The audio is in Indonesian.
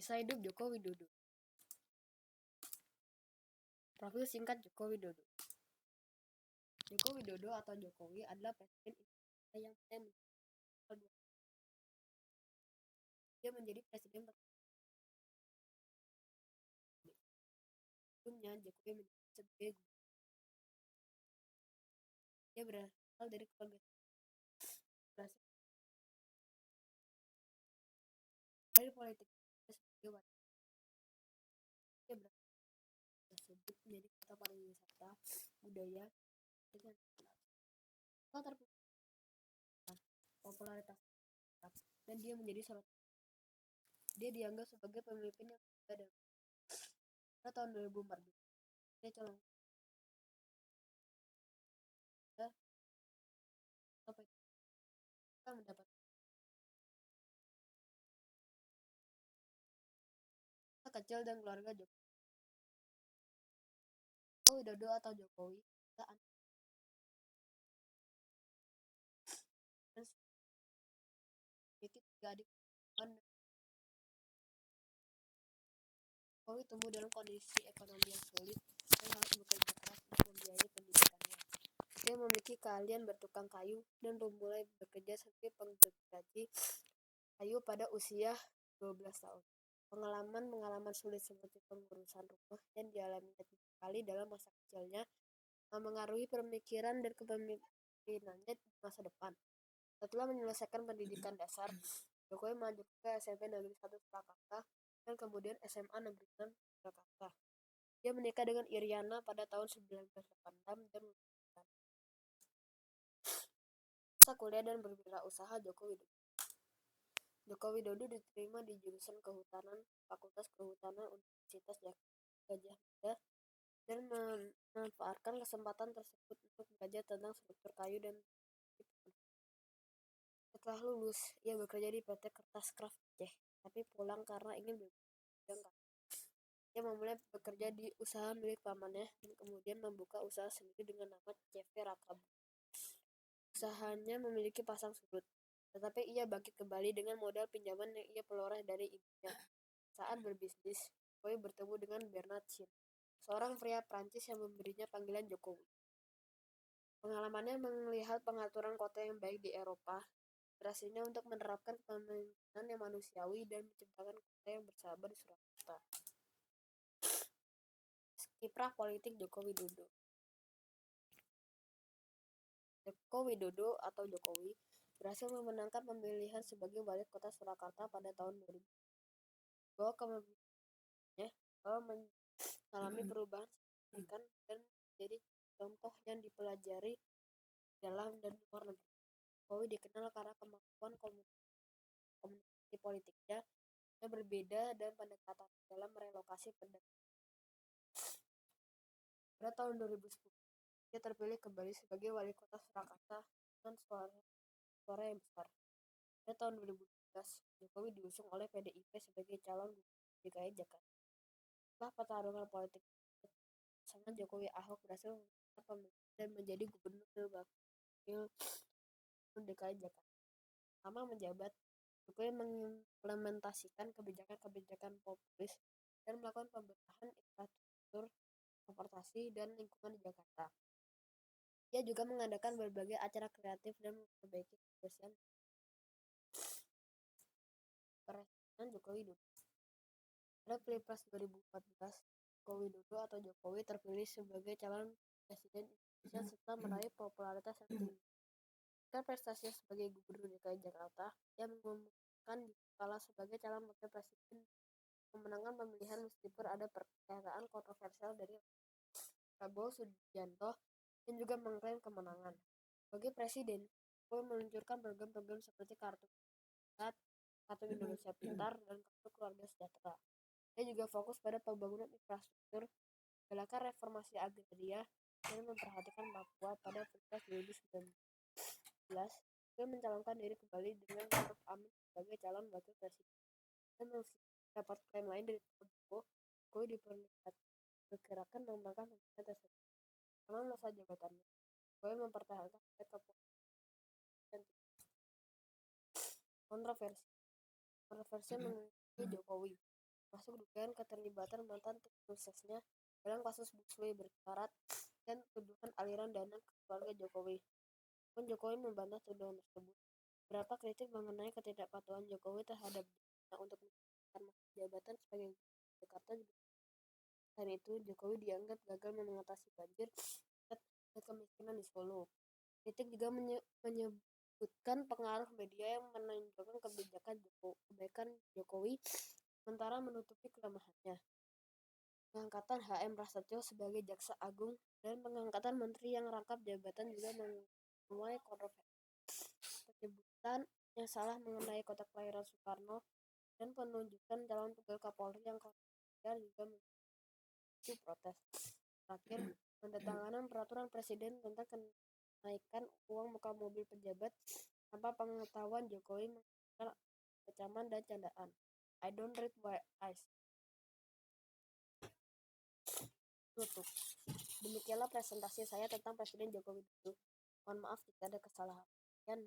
Kisah hidup Joko Widodo. Profil singkat Joko Widodo. Joko Widodo atau Jokowi adalah presiden Indonesia yang dia menjadi presiden sebelumnya. Jokowi menjadi sebagai dia berasal dari keluarga dari politik sebagai wanita. Dia berasal tersebut menjadi kota pariwisata budaya dengan kota popularitas dan dia menjadi sorotan. Dia dianggap sebagai pemimpin yang muda dan pada tahun 2014 dia calon kita mendapat kecil dan keluarga Joko Widodo atau Jokowi adalah anak dan sedikit 3 adik perempuan. Jokowi tumbuh dalam kondisi ekonomi yang sulit dan harus bekerja keras untuk membiayai pendidikannya. Dia memiliki keahlian bertukang kayu dan mulai bekerja sebagai penggergaji kayu pada usia 12 tahun. Pengalaman sulit seperti pengurusan rumah yang dialaminya 3 kali dalam masa kecilnya mempengaruhi pemikiran dan kepemimpinannya di masa depan. Setelah menyelesaikan pendidikan dasar, Jokowi maju ke SMP Negeri 1 Surakarta dan kemudian SMA Negeri 6 Surakarta. Dia menikah dengan Iriana pada tahun 1986 dan melanjutkan masa kuliah dan berwirausaha. Joko Widodo diterima di jurusan Kehutanan Fakultas Kehutanan Universitas Gadjah Mada dan memanfaatkan kesempatan tersebut untuk belajar tentang struktur kayu dan setelah lulus, ia bekerja di PT Kertas Kraft Aceh, tapi pulang karena ingin bidang kayu. Ia memulai bekerja di usaha milik pamannya dan kemudian membuka usaha sendiri dengan nama CV Rakabu. Usahanya memiliki pasang surut, tetapi ia bangkit kembali dengan modal pinjaman yang ia peroleh dari ibunya. Saat berbisnis, Jokowi bertemu dengan Bernard Chin, seorang pria Prancis yang memberinya panggilan Jokowi. Pengalamannya melihat pengaturan kota yang baik di Eropa, berhasilnya untuk menerapkan kepemimpinan yang manusiawi dan menciptakan kota yang bersahabat di Surakarta. Kiprah politik Joko Widodo. Joko Widodo atau Jokowi berhasil memenangkan pemilihan sebagai wali kota Surakarta pada tahun 2000. Bahwa kepemimpinannya mengalami perubahan signifikan dan menjadi contoh yang dipelajari dalam dan luar negeri. Jokowi dikenal karena kemampuan komunikasi politiknya yang berbeda dan pendekatan dalam merelokasi pendatang. Pada tahun 2010, dia terpilih kembali sebagai wali kota Surakarta dengan suara yang besar. Pada tahun 2012, Jokowi diusung oleh PDIP sebagai calon gubernur DKI Jakarta. Setelah pertarungan politik, pasangan Jokowi Ahok berhasil memenangkan pemilihan dan menjadi gubernur dan wakil DKI Jakarta. Selama menjabat, Jokowi mengimplementasikan kebijakan-kebijakan populis dan melakukan pembenahan infrastruktur transportasi dan lingkungan di Jakarta. Ia juga mengadakan berbagai acara kreatif dan memperbaiki kebersihan. Presiden Joko Widodo. Pada Pilpres 2014, Joko Widodo atau Jokowi terpilih sebagai calon presiden Indonesia setelah meraih popularitas yang tinggi. Dengan prestasinya sebagai gubernur DKI Jakarta, ia mengumumkan kalah sebagai calon wakil presiden memenangkan pemilihan meskipun ada pernyataan kontroversial dari Prabowo Subianto yang juga mengklaim kemenangan. Sebagai presiden, Jokowi meluncurkan program-program seperti Kartu Sehat, Kartu Indonesia Pintar, dan Kartu Keluarga Sejahtera. Dia juga fokus pada pembangunan infrastruktur, menggalakkan reformasi agraria, dan memperhatikan Papua. Pada Pilpres 2019, dia mencalonkan diri kembali dengan Maruf Amin sebagai calon wakil presiden. Dan mendapat klaim lain dari Prabowo, Jokowi diperkirakan memenangkan pemilihan tersebut. Selama masa jabatannya, Jokowi mempertahankan kepemimpinan. Kontroversi mengikuti Jokowi. termasuk dugaan keterlibatan mantan tim suksesnya dalam kasus Busway berkarat dan tuduhan aliran dana ke keluarga Jokowi. Pun Jokowi membantah tuduhan tersebut. Beberapa kritik mengenai ketidakpatuhan Jokowi terhadap dana untuk mendapatkan masa jabatan sebagai gubernur Jakarta juga. Selain itu, Jokowi dianggap gagal mengatasi banjir dan kemiskinan di Solo. Kritik juga menyebutkan pengaruh media yang menonjolkan kebaikan Jokowi sementara menutupi kelemahannya. Pengangkatan H.M. Prasetyo sebagai Jaksa Agung dan pengangkatan menteri yang rangkap jabatan juga menuai kontroversi. Penyebutan yang salah mengenai kota kelahiran Soekarno dan penunjukan calon tunggal Kapolri yang kontroversial juga memicu protes. Terakhir, penandatanganan peraturan presiden tentang kenaikan uang muka mobil pejabat tanpa pengetahuan Jokowi menghasilkan kecaman dan candaan. I don't read my eyes. Tutup. Demikianlah presentasi saya tentang Presiden Joko Widodo. Mohon maaf jika ada kesalahan dan